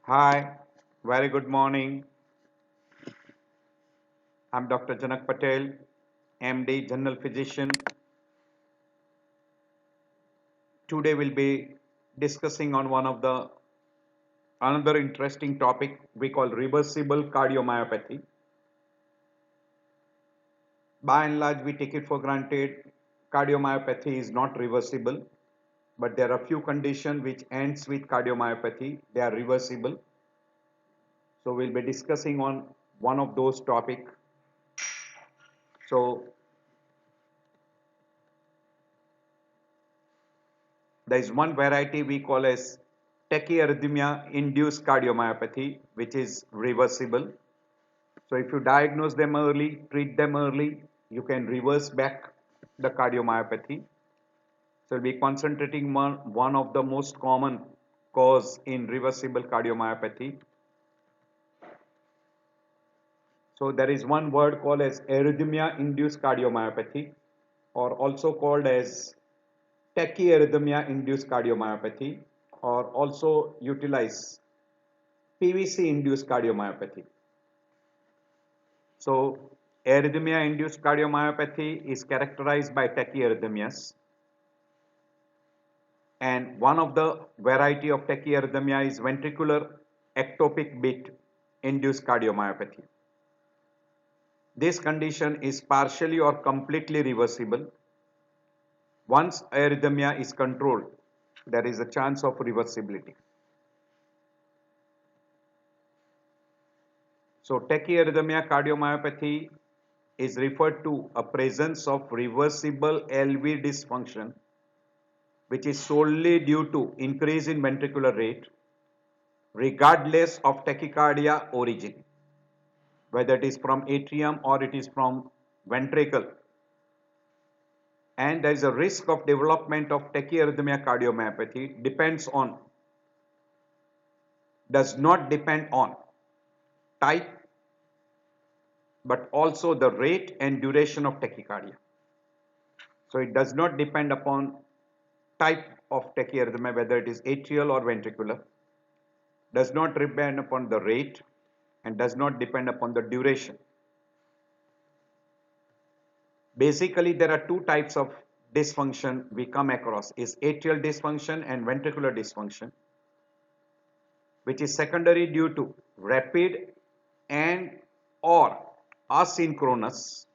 Hi, very good morning. I'm Dr. Janak Patel, MD, General Physician. Today we'll be discussing on one of the another interesting topic we call reversible cardiomyopathy. By and large, we take it for granted cardiomyopathy is not reversible, but there are few conditions which ends with cardiomyopathy. They are reversible. So we'll be discussing on one of those topic. So there is one variety we call as tachyarrhythmia induced cardiomyopathy, which is reversible. So if you diagnose them early, treat them early, you can reverse back the cardiomyopathy. So we'll be concentrating on one of the most common cause in reversible cardiomyopathy. So there is one word called as arrhythmia induced cardiomyopathy, or also called as tachyarrhythmia induced cardiomyopathy, or also utilize PVC induced cardiomyopathy. So arrhythmia induced cardiomyopathy is characterized by tachyarrhythmias, and one of the variety of tachyarrhythmia is ventricular ectopic beat induced cardiomyopathy. This condition is partially or completely reversible. Once arrhythmia is controlled, there is a chance of reversibility. So tachyarrhythmia cardiomyopathy is referred to a presence of reversible LV dysfunction, which is solely due to increase in ventricular rate regardless of tachycardia origin, whether it is from atrium or it is from ventricle. And there is a risk of development of tachyarrhythmia cardiomyopathy does not depend on type, but also the rate and duration of tachycardia. So it does not depend upon type of tachyarrhythmia, whether it is atrial or ventricular, does not depend upon the rate, and does not depend upon the duration. Basically, there are two types of dysfunction we come across, is atrial dysfunction and ventricular dysfunction, which is secondary due to rapid and or asynchronous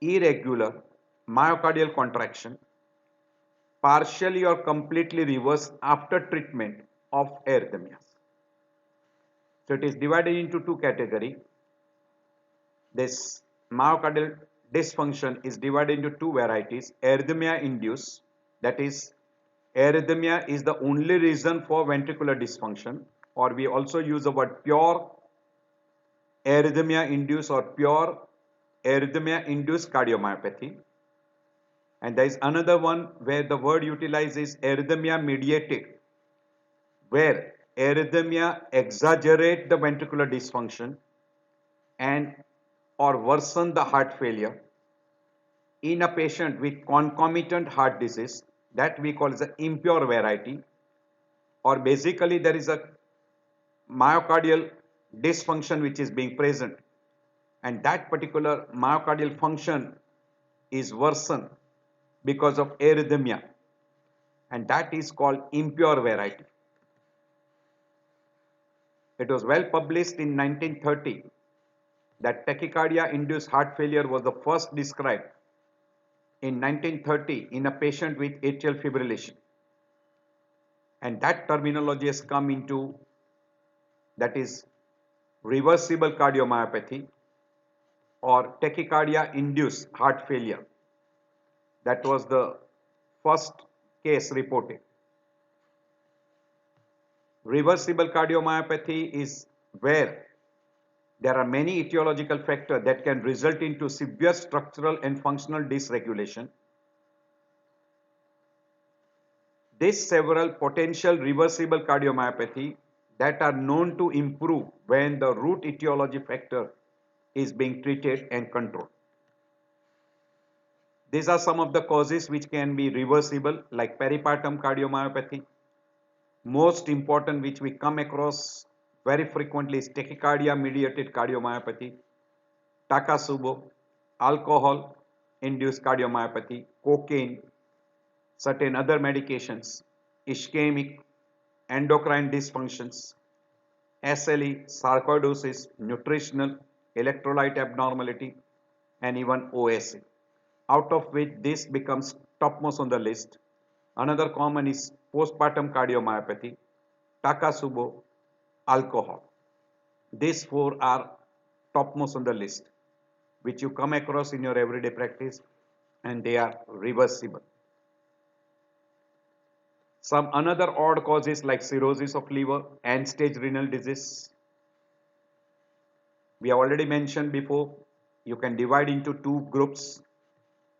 irregular myocardial contraction, partially or completely reversed after treatment of arrhythmias. So it is divided into two categories. This myocardial dysfunction is divided into two varieties: arrhythmia induced, that is, arrhythmia is the only reason for ventricular dysfunction, or we also use the word pure arrhythmia induced or pure arrhythmia induced cardiomyopathy. And there is another one where the word utilized is arrhythmia mediated, where arrhythmia exaggerate the ventricular dysfunction and or worsen the heart failure in a patient with concomitant heart disease, that we call as an impure variety, or basically there is a myocardial dysfunction which is being present, and that particular myocardial function is worsened because of arrhythmia, and that is called impure variety. It was well published in 1930 that tachycardia induced heart failure was the first described in 1930 in a patient with atrial fibrillation, and that terminology has come into, that is, reversible cardiomyopathy or tachycardia induced heart failure. That was the first case reported. Reversible cardiomyopathy is where there are many etiological factors that can result into severe structural and functional dysregulation. These several potential reversible cardiomyopathy that are known to improve when the root etiology factor is being treated and controlled. These are some of the causes which can be reversible, like peripartum cardiomyopathy. Most important which we come across very frequently is tachycardia mediated cardiomyopathy, Takotsubo, alcohol induced cardiomyopathy, cocaine, certain other medications, ischemic, endocrine dysfunctions, SLE, sarcoidosis, nutritional, electrolyte abnormality, and even OSA. Out of which this becomes topmost on the list. Another common is postpartum cardiomyopathy, Takotsubo, alcohol. These four are topmost on the list, which you come across in your everyday practice, and they are reversible. Some another odd causes like cirrhosis of liver, end-stage renal disease. We have already mentioned before, you can divide into two groups,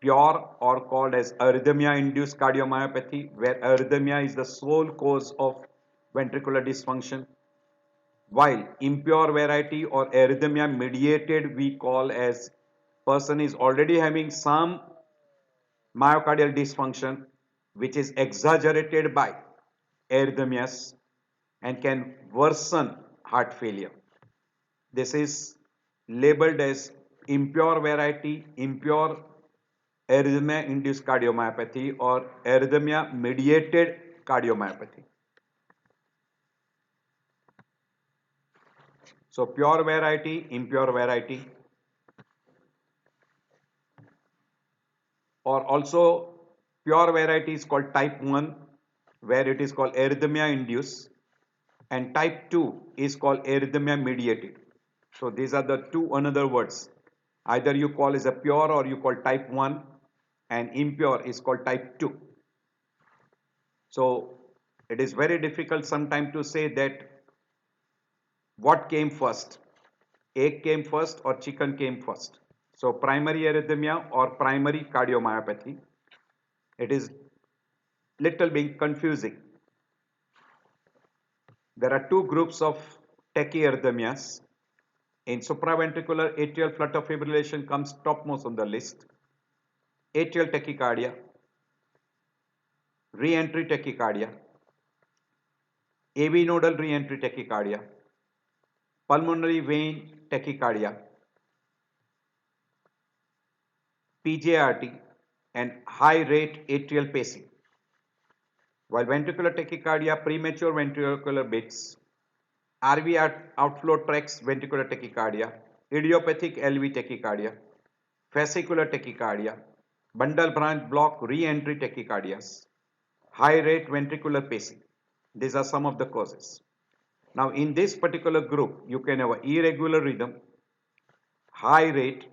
pure or called as arrhythmia-induced cardiomyopathy, where arrhythmia is the sole cause of ventricular dysfunction, while impure variety or arrhythmia mediated we call as person is already having some myocardial dysfunction which is exaggerated by arrhythmias and can worsen heart failure. This is labeled as impure variety, impure arrhythmia induced cardiomyopathy or arrhythmia mediated cardiomyopathy. So pure variety, impure variety, or also pure variety is called type 1 where it is called arrhythmia induced, and type 2 is called arrhythmia mediated. So these are the two another words. Either you call as a pure or you call type 1, and impure is called type 2. So it is very difficult sometimes to say that what came first, egg came first or chicken came first. So primary arrhythmia or primary cardiomyopathy, it is little bit confusing. There are two groups of tachyarrhythmias. In supraventricular atrial flutter fibrillation comes topmost on the list. Atrial tachycardia, re-entry tachycardia, AV nodal re-entry tachycardia, pulmonary vein tachycardia, PJRT, and high rate atrial pacing. While ventricular tachycardia, premature ventricular beats, RV outflow tracts ventricular tachycardia, idiopathic LV tachycardia, fascicular tachycardia, bundle branch block re-entry tachycardias, high rate ventricular pacing. These are some of the causes. Now in this particular group, you can have an irregular rhythm, high rate,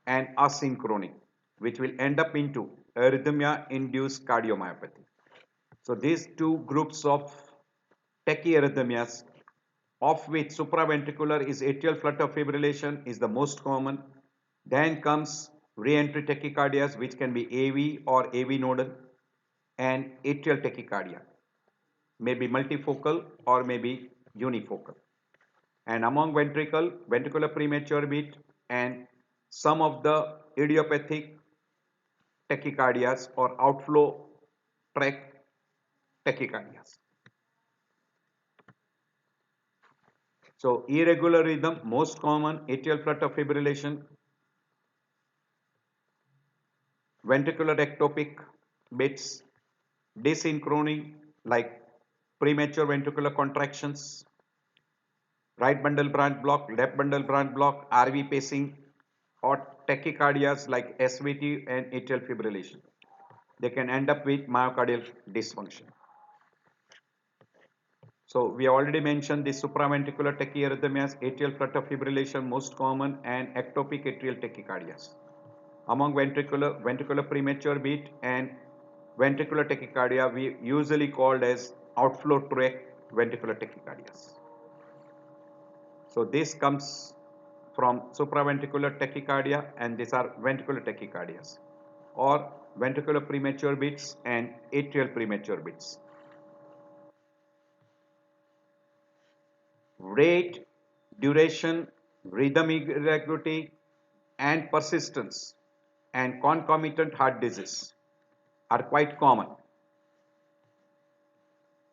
and asynchronic, which will end up into arrhythmia-induced cardiomyopathy. So these two groups of tachyarrhythmias, of which supraventricular is atrial flutter fibrillation is the most common. Then comes re-entry tachycardias, which can be AV or AV nodal, and atrial tachycardia, maybe multifocal or maybe unifocal. And among ventricular premature beat, and some of the idiopathic tachycardias or outflow tract tachycardias. So irregular rhythm, most common atrial flutter fibrillation, ventricular ectopic beats, dysynchrony like premature ventricular contractions, right bundle branch block, left bundle branch block, RV pacing, or tachycardias like SVT and atrial fibrillation. They can end up with myocardial dysfunction. So we already mentioned the supraventricular tachyarrhythmias, atrial flutter fibrillation most common, and ectopic atrial tachycardias. Among ventricular premature beat and ventricular tachycardia, we usually called as outflow tract ventricular tachycardias. So this comes from supraventricular tachycardia, and these are ventricular tachycardias or ventricular premature beats and atrial premature beats. Rate, duration, rhythm irregularity, and persistence and concomitant heart disease are quite common.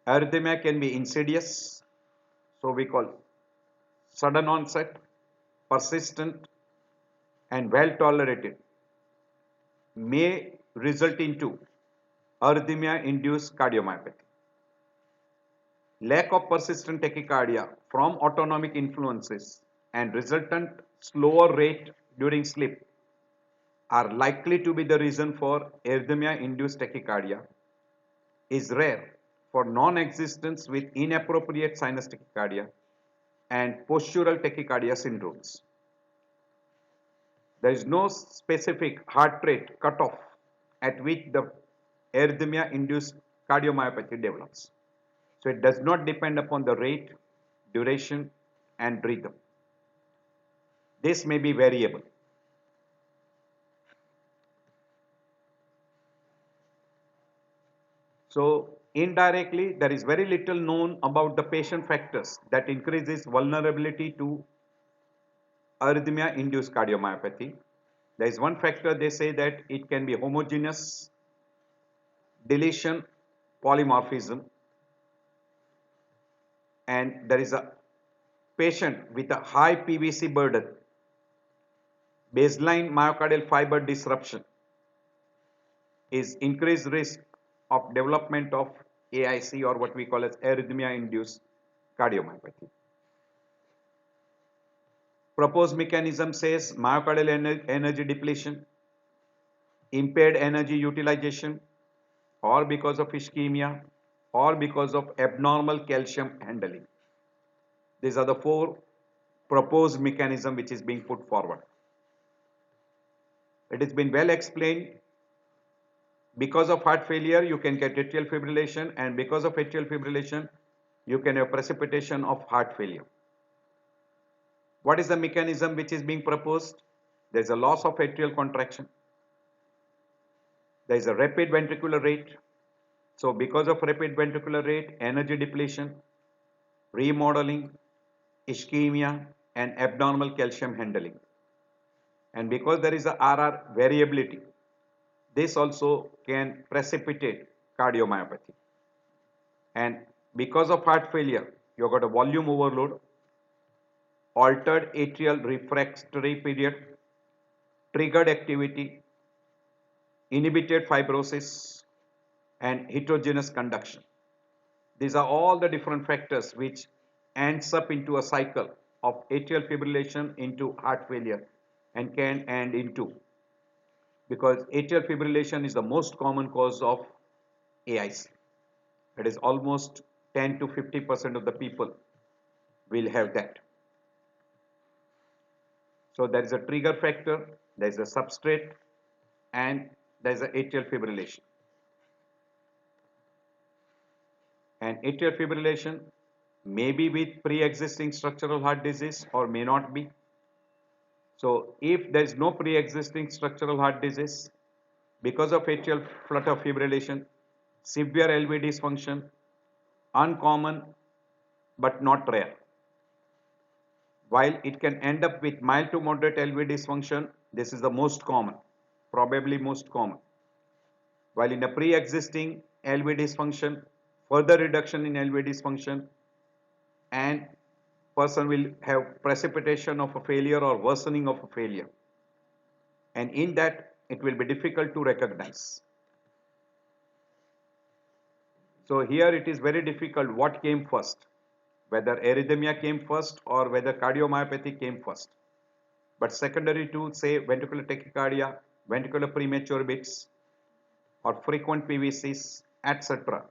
Arrhythmia can be insidious, so we call sudden onset, persistent, and well tolerated, may result into arrhythmia-induced cardiomyopathy. Lack of persistent tachycardia from autonomic influences and resultant slower rate during sleep are likely to be the reason for arrhythmia-induced tachycardia. Is rare for non-existence with inappropriate sinus tachycardia and postural tachycardia syndromes. There is no specific heart rate cutoff at which the arrhythmia-induced cardiomyopathy develops. So it does not depend upon the rate, duration, and rhythm. This may be variable. So indirectly, there is very little known about the patient factors that increases vulnerability to arrhythmia-induced cardiomyopathy. There is one factor they say that it can be homogeneous, deletion, polymorphism, and there is a patient with a high PVC burden, baseline myocardial fiber disruption is increased risk of development of AIC, or what we call as arrhythmia-induced cardiomyopathy. Proposed mechanism says myocardial energy depletion, impaired energy utilization, or because of ischemia, or because of abnormal calcium handling. These are the four proposed mechanism which is being put forward. It has been well explained. Because of heart failure, you can get atrial fibrillation, and because of atrial fibrillation, you can have precipitation of heart failure. What is the mechanism which is being proposed? There is a loss of atrial contraction. There is a rapid ventricular rate. So because of rapid ventricular rate, energy depletion, remodeling, ischemia, and abnormal calcium handling. And because there is a RR variability, this also can precipitate cardiomyopathy. And because of heart failure, you have got a volume overload, altered atrial refractory period, triggered activity, inhibited fibrosis, and heterogeneous conduction. These are all the different factors which ends up into a cycle of atrial fibrillation into heart failure and can end into, because atrial fibrillation is the most common cause of AIC. It is almost 10 to 50% of the people will have that. So there is a trigger factor, there is a substrate, and there is a atrial fibrillation. And atrial fibrillation may be with pre-existing structural heart disease or may not be. So if there is no pre-existing structural heart disease, because of atrial flutter fibrillation, severe LV dysfunction, uncommon but not rare. While it can end up with mild to moderate LV dysfunction, this is the most common, probably most common. While in a pre-existing LV dysfunction, further reduction in LV dysfunction, and person will have precipitation of a failure or worsening of a failure. And in that, it will be difficult to recognize. So here it is very difficult what came first, whether arrhythmia came first or whether cardiomyopathy came first. But secondary to, say, ventricular tachycardia, ventricular premature beats, or frequent PVCs, etc.,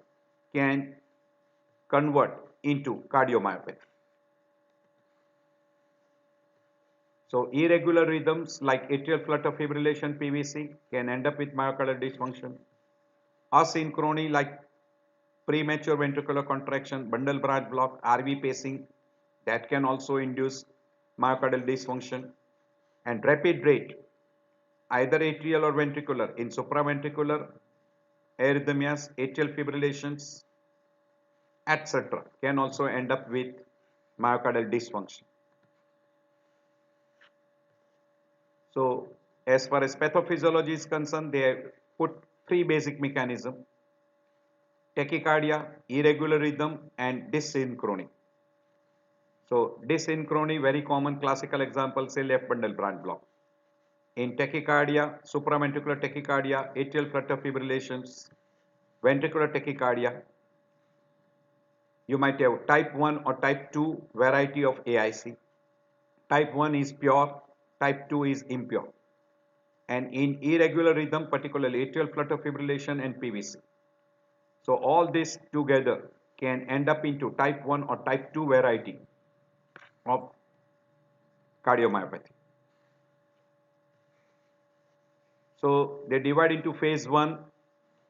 can convert into cardiomyopathy. So irregular rhythms like atrial flutter fibrillation PVC can end up with myocardial dysfunction. Asynchrony like premature ventricular contraction, bundle branch block, RV pacing, that can also induce myocardial dysfunction. And rapid rate, either atrial or ventricular, in supraventricular arrhythmias, atrial fibrillations, etc., can also end up with myocardial dysfunction. So as far as pathophysiology is concerned, they have put three basic mechanisms: tachycardia, irregular rhythm, and dysynchrony. So dysynchrony, very common classical example, say left bundle branch block. In tachycardia, supraventricular tachycardia, atrial flutter fibrillations, ventricular tachycardia, you might have type 1 or type 2 variety of AIC. Type 1 is pure, type 2 is impure. And in irregular rhythm, particularly atrial flutter fibrillation and PVC. So all this together can end up into type 1 or type 2 variety of cardiomyopathy. So they divide into phase 1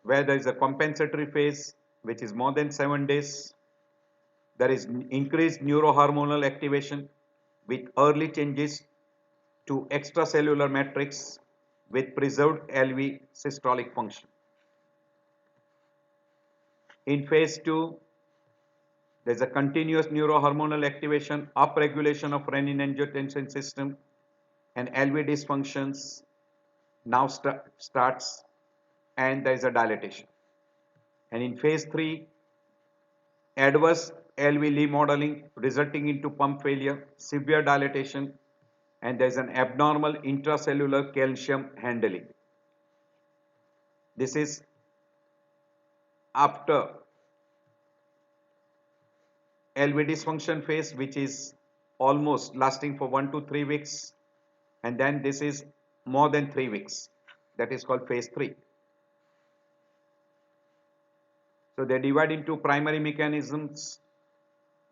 where there is a compensatory phase which is more than 7 days. There is increased neurohormonal activation with early changes to extracellular matrix with preserved LV systolic function. In phase 2, there is a continuous neurohormonal activation, upregulation of renin-angiotensin system, and LV dysfunctions now starts, and there is a dilatation. And in phase 3, adverse LV remodeling resulting into pump failure, severe dilatation, and there is an abnormal intracellular calcium handling. This is after LV dysfunction phase, which is almost lasting for 1 to 3 weeks, and then this is more than 3 weeks. That is called phase 3. So they divide into primary mechanisms,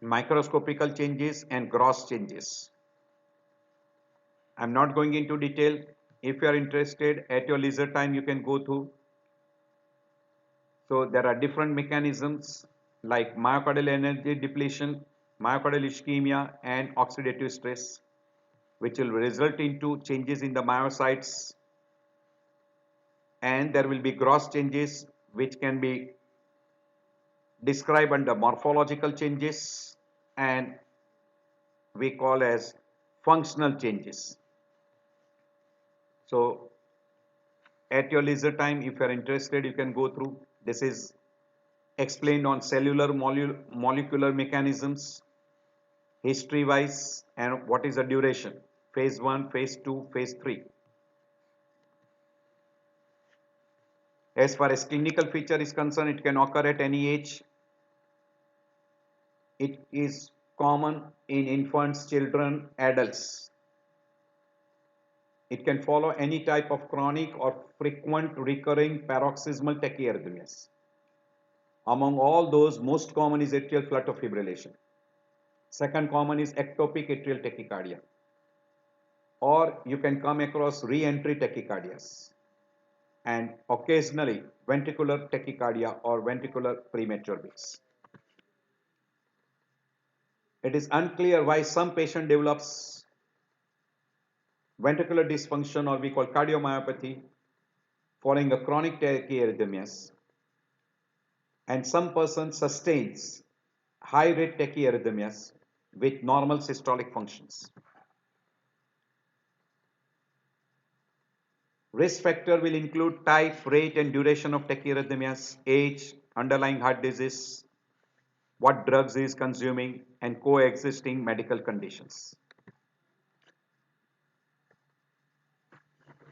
microscopical changes, and gross changes. I'm not going into detail. If you are interested, at your leisure time you can go through. So there are different mechanisms like myocardial energy depletion, myocardial ischemia, and oxidative stress, which will result into changes in the myocytes, and there will be gross changes which can be described under morphological changes and we call as functional changes. So at your leisure time, if you are interested, you can go through. This is explained on cellular molecular mechanisms, history wise, and what is the duration, phase 1, phase 2, phase 3. As far as clinical feature is concerned, it can occur at any age. It is common in infants, children, adults. It can follow any type of chronic or frequent recurring paroxysmal tachyarrhythmias. Among all those, most common is atrial flutter fibrillation. Second common is ectopic atrial tachycardia. Or you can come across re-entry tachycardias. And occasionally ventricular tachycardia or ventricular premature beats. It is unclear why some patient develops ventricular dysfunction, or we call cardiomyopathy, following a chronic tachyarrhythmias, and some person sustains high rate tachyarrhythmias with normal systolic functions. Risk factor will include type, rate, and duration of tachyarrhythmias, age, underlying heart disease, what drugs he is consuming, and coexisting medical conditions.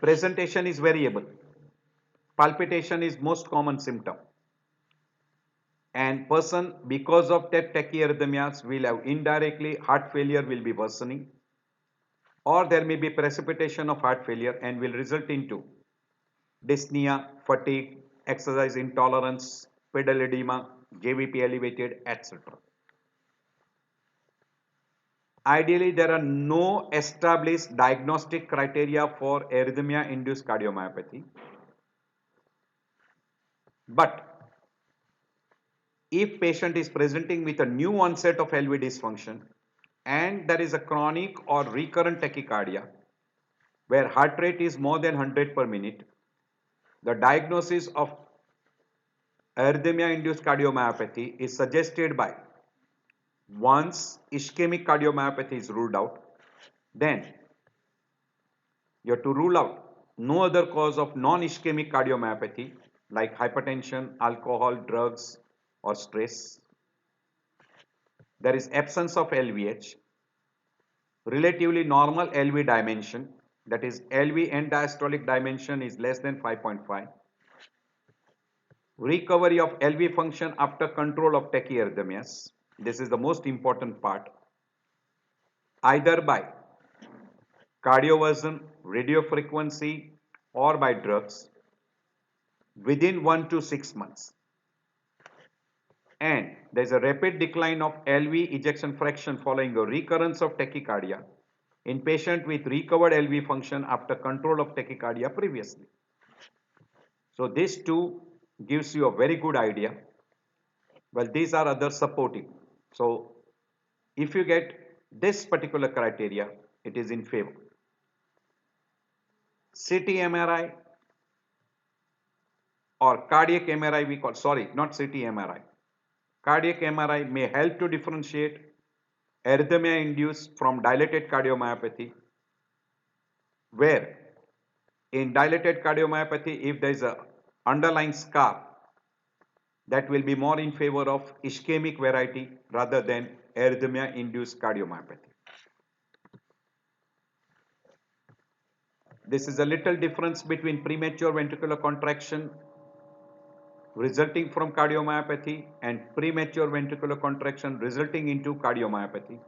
Presentation is variable. Palpitation is most common symptom. And person, because of that tachyarrhythmias, will have indirectly heart failure will be worsening, or there may be precipitation of heart failure and will result into dyspnea, fatigue, exercise intolerance, pedal edema, JVP elevated, etc. Ideally, there are no established diagnostic criteria for arrhythmia-induced cardiomyopathy. But if patient is presenting with a new onset of LV dysfunction and there is a chronic or recurrent tachycardia where heart rate is more than 100 per minute, the diagnosis of arrhythmia-induced cardiomyopathy is suggested by, once ischemic cardiomyopathy is ruled out, then you have to rule out no other cause of non-ischemic cardiomyopathy like hypertension, alcohol, drugs, or stress. There is absence of LVH, relatively normal LV dimension, that is LV end diastolic dimension is less than 5.5, recovery of LV function after control of tachyarrhythmias. This is the most important part, either by cardioversion, radiofrequency, or by drugs within 1 to 6 months. And there is a rapid decline of LV ejection fraction following a recurrence of tachycardia in patient with recovered LV function after control of tachycardia previously. So this too gives you a very good idea. Well, these are other supporting. So if you get this particular criteria, it is in favor. CT MRI or cardiac MRI we call, sorry, not CT MRI. Cardiac MRI may help to differentiate arrhythmia induced from dilated cardiomyopathy, where in dilated cardiomyopathy, if there is a underlying scar, that will be more in favor of ischemic variety rather than arrhythmia induced cardiomyopathy. This is a little difference between premature ventricular contraction resulting from cardiomyopathy and premature ventricular contraction resulting into cardiomyopathy.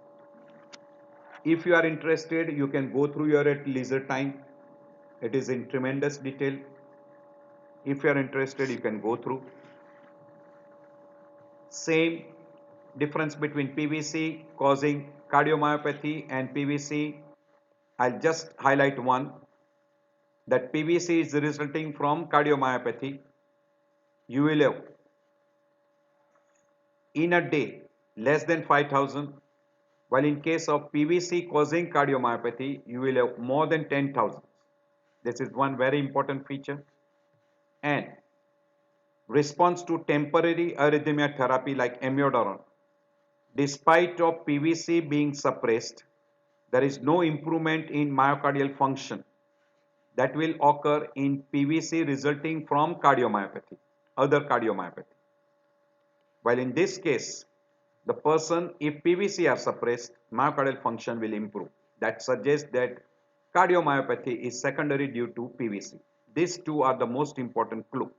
If you are interested, you can go through your at leisure time. It is in tremendous detail. If you are interested, you can go through. Same difference between PVC causing cardiomyopathy and PVC. I'll just highlight one, that PVC is resulting from cardiomyopathy. You will have in a day less than 5,000, while in case of PVC causing cardiomyopathy, you will have more than 10,000. This is one very important feature. And response to temporary arrhythmia therapy like amiodarone, despite of PVC being suppressed, there is no improvement in myocardial function that will occur in PVC resulting from cardiomyopathy, other cardiomyopathy. While in this case, the person, if PVC are suppressed, myocardial function will improve. That suggests that cardiomyopathy is secondary due to PVC. These two are the most important clue.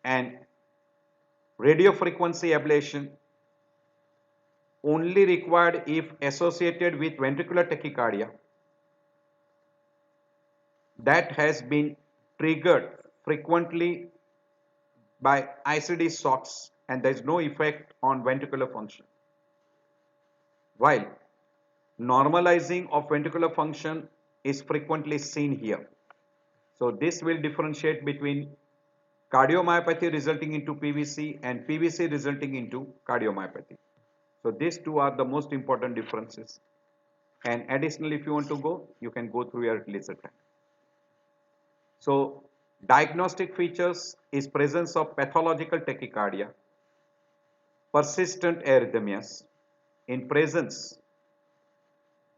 And radiofrequency ablation only required if associated with ventricular tachycardia that has been triggered frequently by ICD shocks, and there is no effect on ventricular function. While normalizing of ventricular function is frequently seen here. So this will differentiate between cardiomyopathy resulting into PVC and PVC resulting into cardiomyopathy. So these two are the most important differences. And additionally, if you want to go, you can go through your leisure time. So diagnostic features is presence of pathological tachycardia, persistent arrhythmias in presence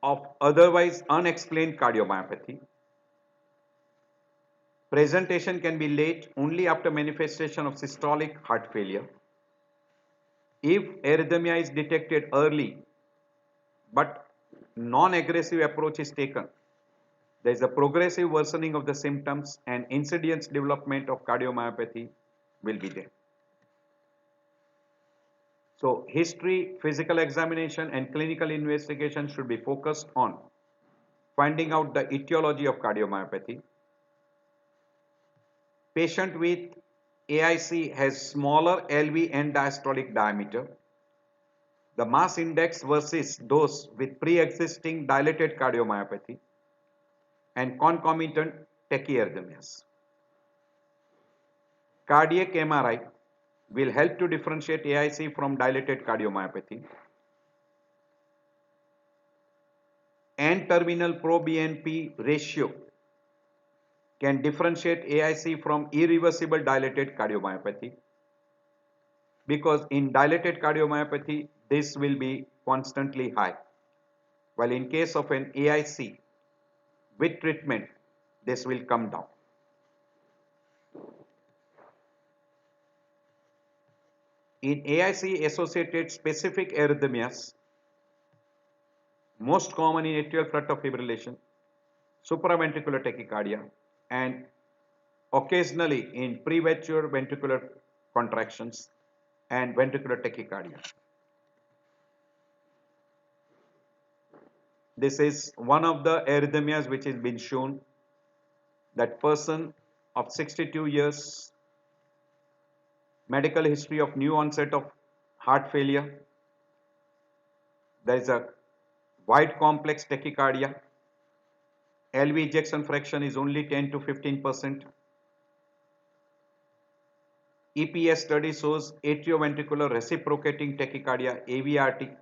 of otherwise unexplained cardiomyopathy. Presentation can be late only after manifestation of systolic heart failure. If arrhythmia is detected early but non-aggressive approach is taken, there is a progressive worsening of the symptoms and insidious development of cardiomyopathy will be there. So history, physical examination and clinical investigation should be focused on finding out the etiology of cardiomyopathy. Patient with AIC has smaller LV end diastolic diameter. The mass index versus those with pre-existing dilated cardiomyopathy and concomitant tachyarrhythmias. Cardiac MRI will help to differentiate AIC from dilated cardiomyopathy. N-terminal pro-BNP ratio can differentiate AIC from irreversible dilated cardiomyopathy, because in dilated cardiomyopathy this will be constantly high, while in case of an AIC with treatment this will come down. In AIC associated specific arrhythmias, most common in atrial flutter fibrillation, supraventricular tachycardia, and occasionally in premature ventricular contractions and ventricular tachycardia. This is one of the arrhythmias which has been shown, that person of 62 years, medical history of new onset of heart failure. There is a wide complex tachycardia. LV ejection fraction is only 10 to 15%. EPS study shows atrioventricular reciprocating tachycardia, AVRT.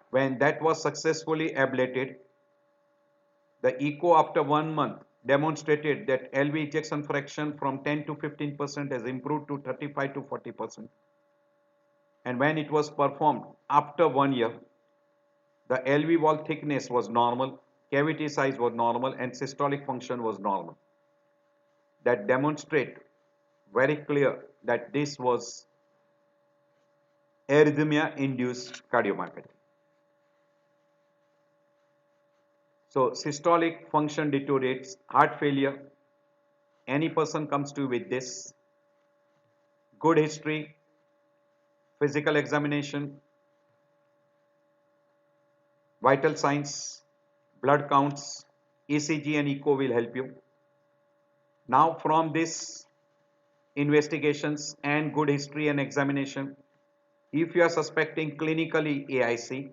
When that was successfully ablated, the echo after 1 month demonstrated that LV ejection fraction from 10 to 15% has improved to 35 to 40%. And when it was performed after 1 year, the LV wall thickness was normal, cavity size was normal, and systolic function was normal. That demonstrate very clear that this was arrhythmia-induced cardiomyopathy. So systolic function deteriorates, heart failure. Any person comes to you with this, good history, physical examination, vital signs, blood counts, ECG and echo will help you. Now from this investigations and good history and examination, if you are suspecting clinically AIC,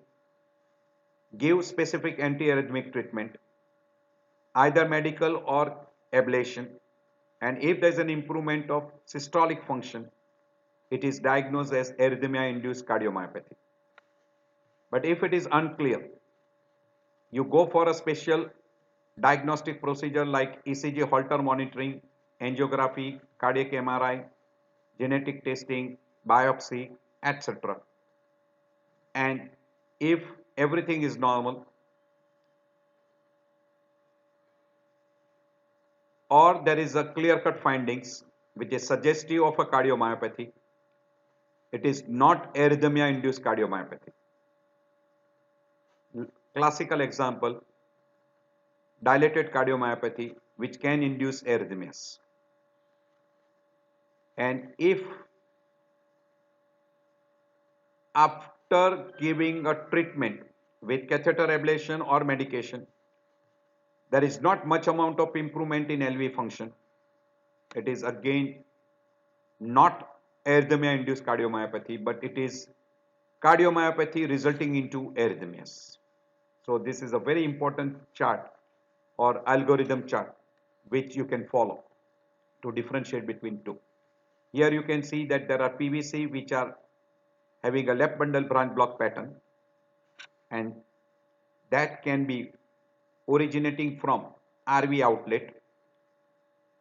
give specific antiarrhythmic treatment, either medical or ablation, and if there is an improvement of systolic function, it is diagnosed as arrhythmia-induced cardiomyopathy. But if it is unclear, you go for a special diagnostic procedure like ECG Holter monitoring, angiography, cardiac MRI, genetic testing, biopsy, etc. And if everything is normal, or there is a clear-cut findings which is suggestive of a cardiomyopathy, it is not arrhythmia-induced cardiomyopathy. Classical example, dilated cardiomyopathy which can induce arrhythmias. And if after giving a treatment with catheter ablation or medication, there is not much amount of improvement in LV function, it is again not arrhythmia-induced cardiomyopathy, but it is cardiomyopathy resulting into arrhythmias. So this is a very important chart or algorithm chart which you can follow to differentiate between two. Here you can see that there are PVC which are having a left bundle branch block pattern, and that can be originating from RV outlet,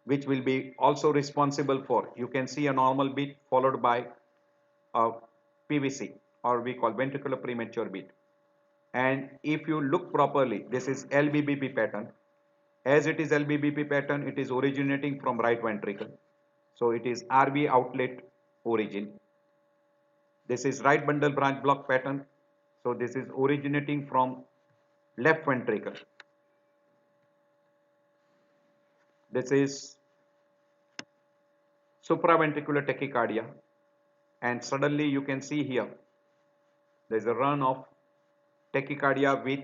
which will be also responsible for, you can see a normal beat followed by a PVC, or we call ventricular premature beat. And if you look properly, this is LBBP pattern. As it is LBBP pattern, it is originating from right ventricle. So it is RV outlet origin. This is right bundle branch block pattern. So this is originating from left ventricle. This is supraventricular tachycardia, and suddenly you can see here there is a run of tachycardia with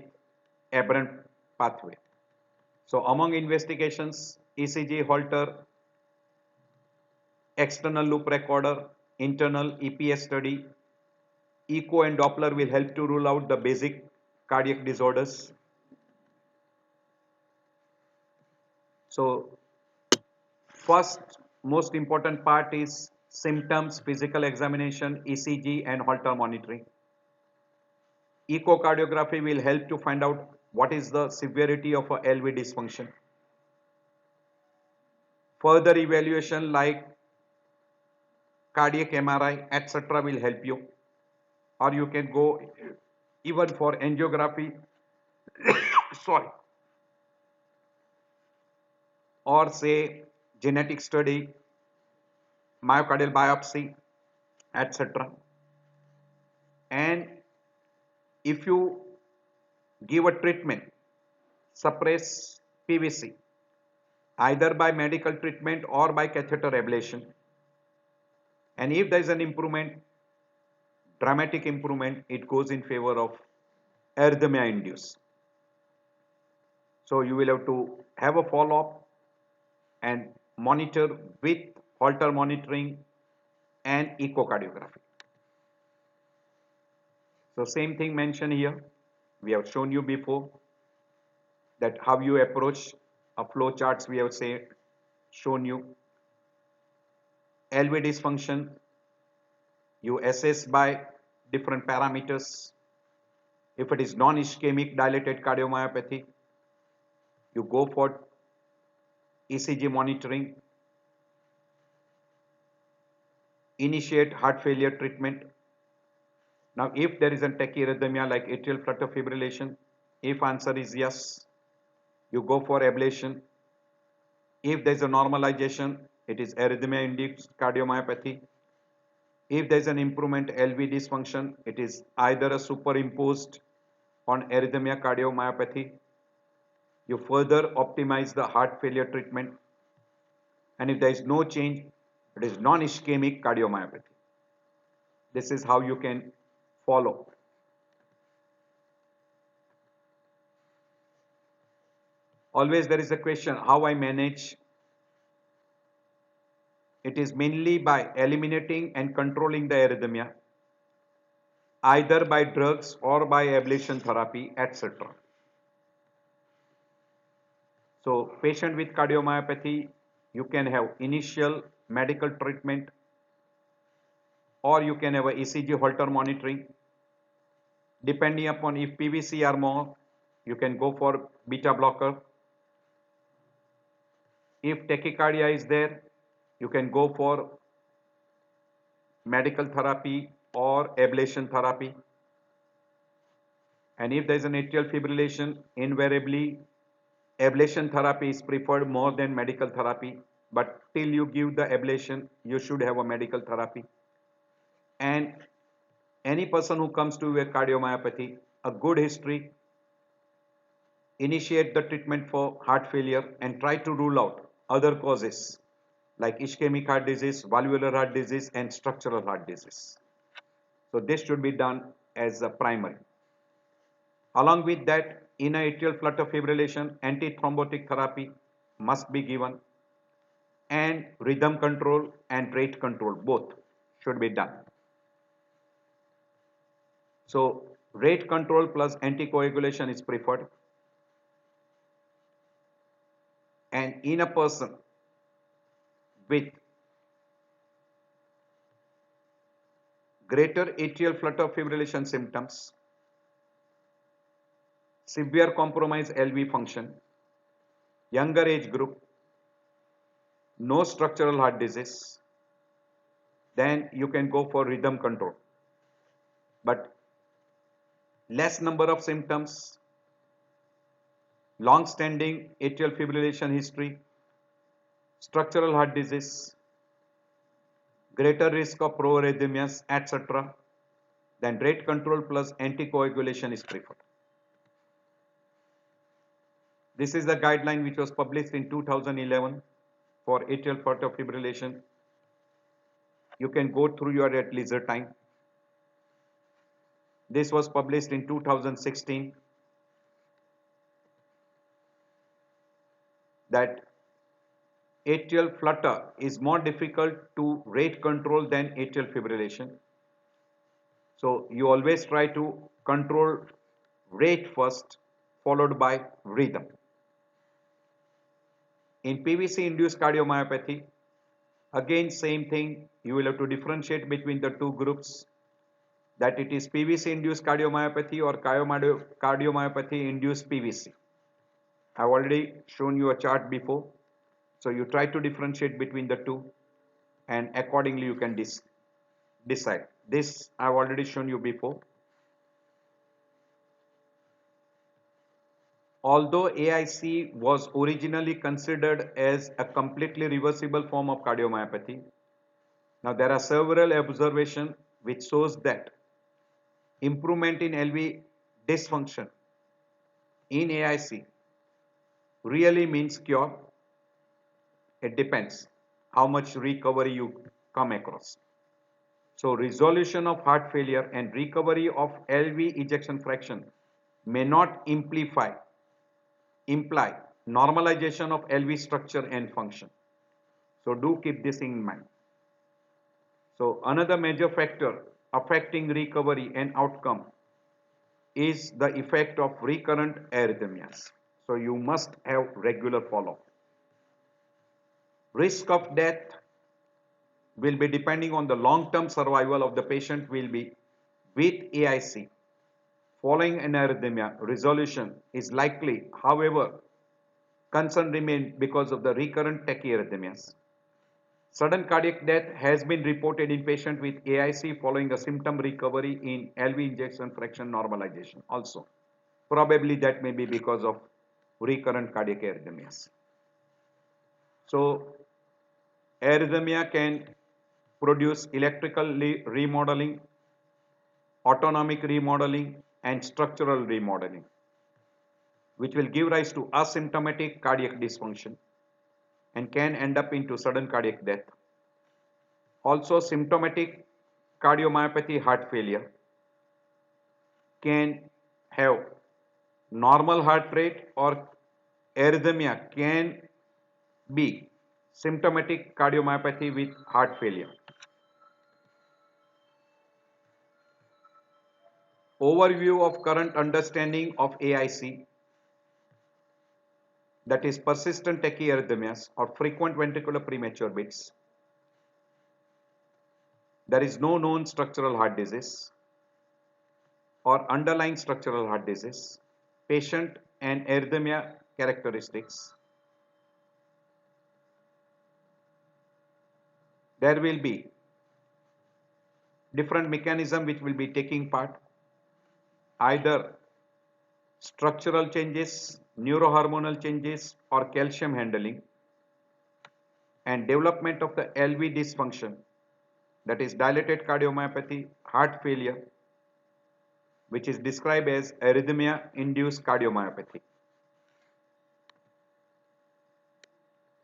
aberrant pathway. So among investigations, ECG Holter, external loop recorder, internal EPS study, echo and Doppler will help to rule out the basic cardiac disorders. So first most important part is symptoms, physical examination, ECG and Holter monitoring. Echocardiography will help to find out what is the severity of a LV dysfunction. Further evaluation like cardiac MRI, etc. will help you, or you can go even for angiography sorry, or say genetic study, myocardial biopsy, etc. And if you give a treatment, suppress PVC, either by medical treatment or by catheter ablation, and if there is an improvement, dramatic improvement, it goes in favor of arrhythmia induced. So you will have to have a follow-up and monitor with Holter monitoring and echocardiography. So same thing mentioned here. We have shown you before that how you approach a flow charts. We have shown you LV dysfunction. You assess by different parameters. If it is non-ischemic dilated cardiomyopathy, you go for ECG monitoring, initiate heart failure treatment. Now, if there is a tachyarrhythmia like atrial flutter fibrillation, if answer is yes, you go for ablation. If there is a normalization, it is arrhythmia-induced cardiomyopathy. If there is an improvement LV dysfunction, it is either a superimposed on arrhythmia cardiomyopathy. You further optimize the heart failure treatment. And if there is no change, it is non-ischemic cardiomyopathy. This is how you can follow. Always there is a question how I manage. It is mainly by eliminating and controlling the arrhythmia, either by drugs or by ablation therapy, etc. So patient with cardiomyopathy, you can have initial medical treatment or you can have a ECG Holter monitoring. Depending upon if PVC are more, you can go for beta blocker. If tachycardia is there, you can go for medical therapy or ablation therapy. And if there is an atrial fibrillation, invariably ablation therapy is preferred more than medical therapy. But till you give the ablation, you should have a medical therapy. And any person who comes to a cardiomyopathy, a good history, initiate the treatment for heart failure and try to rule out other causes like ischemic heart disease, valvular heart disease and structural heart disease. So this should be done as a primary. Along with that, in atrial flutter fibrillation, antithrombotic therapy must be given and rhythm control and rate control both should be done. So rate control plus anticoagulation is preferred. And in a person with greater atrial flutter fibrillation symptoms, severe compromised LV function, younger age group, no structural heart disease, then you can go for rhythm control. But less number of symptoms, long-standing atrial fibrillation history, structural heart disease, greater risk of proarrhythmias, etc., then rate control plus anticoagulation is preferred. This is the guideline which was published in 2011 for atrial flutter fibrillation. You can go through your at leisure time. This was published in 2016 that atrial flutter is more difficult to rate control than atrial fibrillation. So you always try to control rate first followed by rhythm. In PVC induced cardiomyopathy, again same thing, you will have to differentiate between the two groups, that it is PVC induced cardiomyopathy or cardiomyopathy induced PVC. I have already shown you a chart before. So you try to differentiate between the two and accordingly you can decide. This I have already shown you before. Although AIC was originally considered as a completely reversible form of cardiomyopathy, now there are several observations which shows that improvement in LV dysfunction in AIC really means cure? It depends how much recovery you come across. So resolution of heart failure and recovery of LV ejection fraction may not imply normalization of LV structure and function. So do keep this in mind. So another major factor affecting recovery and outcome is the effect of recurrent arrhythmias. So you must have regular follow-up. Risk of death will be depending on the long-term survival of the patient will be with AIC. Following an arrhythmia, resolution is likely. However, concern remains because of the recurrent tachyarrhythmias. Sudden cardiac death has been reported in patients with AIC following a symptom recovery in LV ejection fraction normalization also. Probably that may be because of recurrent cardiac arrhythmias. So arrhythmia can produce electrical remodeling, autonomic remodeling, and structural remodeling, which will give rise to asymptomatic cardiac dysfunction and can end up into sudden cardiac death. Also, symptomatic cardiomyopathy heart failure can have normal heart rate, or arrhythmia can be symptomatic cardiomyopathy with heart failure. Overview of current understanding of AIC, that is persistent tachyarrhythmias or frequent ventricular premature beats. There is no known structural heart disease or underlying structural heart disease. Patient and arrhythmia characteristics. There will be different mechanism which will be taking part, either structural changes, neurohormonal changes, or calcium handling, and development of the LV dysfunction, that is dilated cardiomyopathy, heart failure, which is described as arrhythmia-induced cardiomyopathy.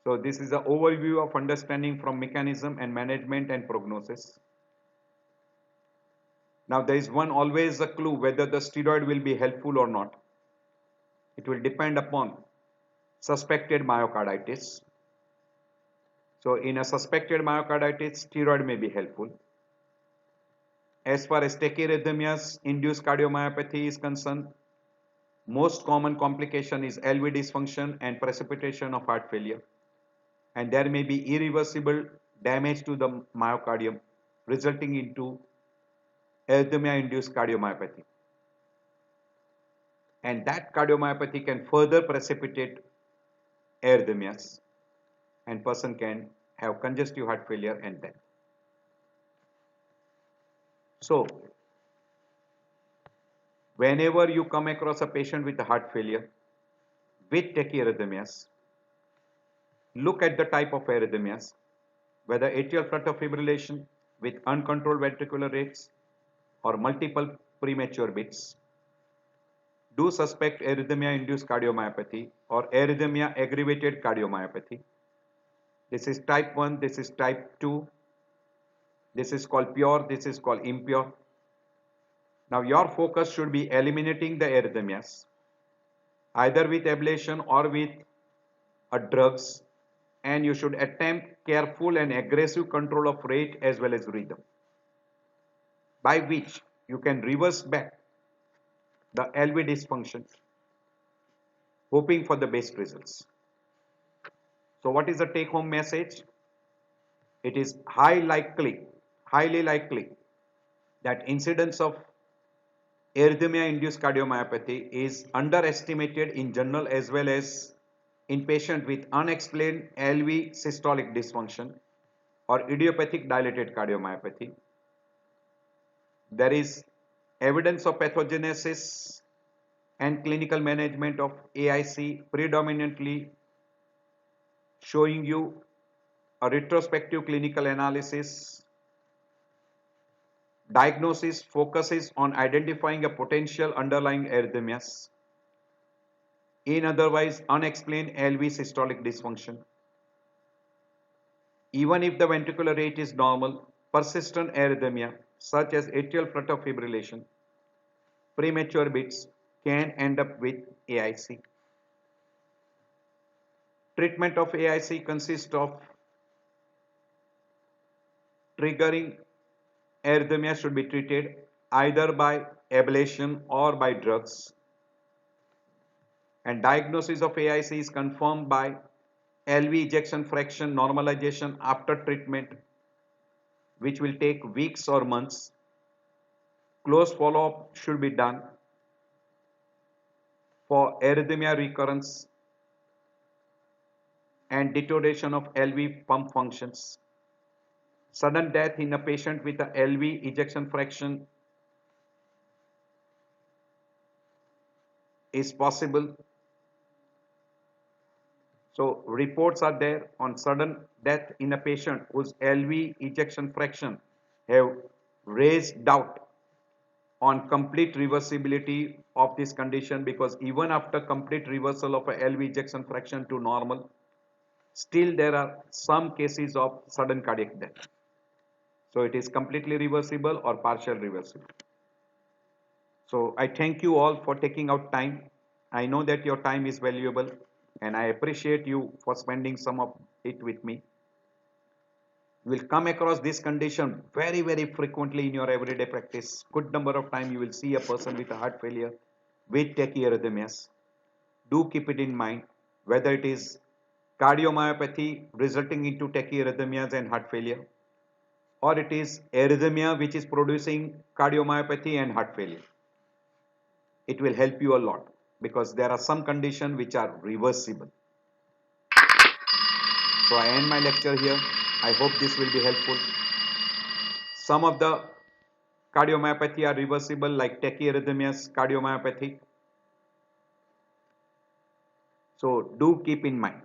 So this is an overview of understanding from mechanism and management and prognosis. Now there is one always a clue whether the steroid will be helpful or not. It will depend upon suspected myocarditis. So in a suspected myocarditis, steroid may be helpful. As far as tachyarrhythmias induced cardiomyopathy is concerned, most common complication is LV dysfunction and precipitation of heart failure. And there may be irreversible damage to the myocardium resulting into arrhythmia-induced cardiomyopathy. And that cardiomyopathy can further precipitate arrhythmias, and person can have congestive heart failure and death. So, whenever you come across a patient with heart failure with tachyarrhythmias, look at the type of arrhythmias, whether atrial flutter fibrillation with uncontrolled ventricular rates or multiple premature beats. Do suspect arrhythmia-induced cardiomyopathy or arrhythmia-aggravated cardiomyopathy. This is type 1, this is type 2, this is called pure, this is called impure. Now your focus should be eliminating the arrhythmias, either with ablation or with drugs, and you should attempt careful and aggressive control of rate as well as rhythm, by which you can reverse back the LV dysfunction, hoping for the best results. So what is the take home message? It is highly likely that incidence of arrhythmia-induced cardiomyopathy is underestimated in general as well as in patients with unexplained LV systolic dysfunction or idiopathic dilated cardiomyopathy. There is evidence of pathogenesis and clinical management of AIC predominantly showing you a retrospective clinical analysis Diagnosis focuses on identifying a potential underlying arrhythmias in otherwise unexplained LV systolic dysfunction. Even if the ventricular rate is normal, persistent arrhythmia such as atrial flutter fibrillation, premature beats can end up with AIC. Treatment of AIC consists of triggering arrhythmia should be treated either by ablation or by drugs, and diagnosis of AIC is confirmed by LV ejection fraction normalization after treatment, which will take weeks or months. Close follow-up should be done for arrhythmia recurrence and deterioration of LV pump functions. Sudden death in a patient with a LV ejection fraction is possible. So reports are there on sudden death in a patient whose LV ejection fraction have raised doubt on complete reversibility of this condition, because even after complete reversal of a LV ejection fraction to normal, still there are some cases of sudden cardiac death. So it is completely reversible or partial reversible. So I thank you all for taking out time. I know that your time is valuable and I appreciate you for spending some of it with me. You will come across this condition very frequently in your everyday practice. Good number of times you will see a person with a heart failure with tachyarrhythmias. Do keep it in mind, whether it is cardiomyopathy resulting into tachyarrhythmias and heart failure, or it is arrhythmia which is producing cardiomyopathy and heart failure. It will help you a lot because there are some conditions which are reversible. So I end my lecture here. I hope this will be helpful. Some of the cardiomyopathy are reversible, like tachyarrhythmias cardiomyopathy. So do keep in mind.